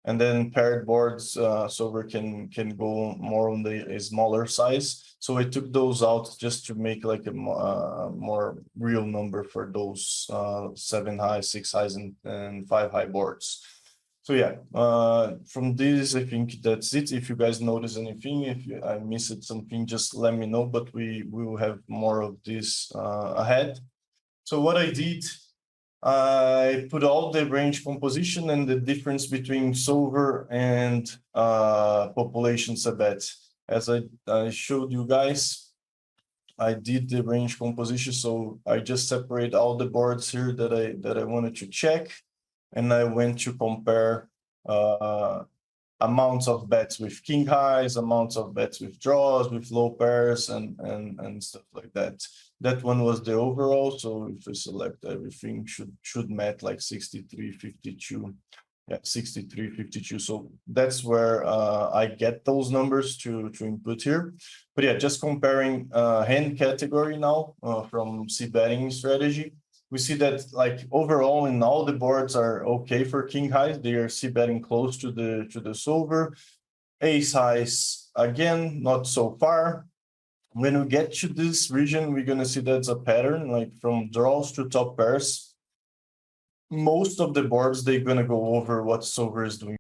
And then paired boards, solver can go more on a smaller size. So I took those out just to make like a more real number for those 7 high, 6 highs, and 5 high boards. So yeah, from this, I think that's it. If you guys notice anything, if I missed something, just let me know, but we will have more of this ahead. So what I did, I put all the range composition and the difference between solver and population subet. As I showed you guys, I did the range composition, so I just separate all the boards here that I wanted to check, and I went to compare amounts of bets with king highs, amounts of bets with draws, with low pairs, and stuff like that. That one was the overall. So if we select everything, should match like 63.52. Yeah, 63.52. So that's where I get those numbers to input here. But yeah, just comparing hand category now from C betting strategy. We see that like overall in all the boards are okay for king highs. They are C betting close to the solver. Ace highs again, not so far. When we get to this region, we're gonna see that's a pattern, like from draws to top pairs. Most of the boards, they're gonna go over what solver is doing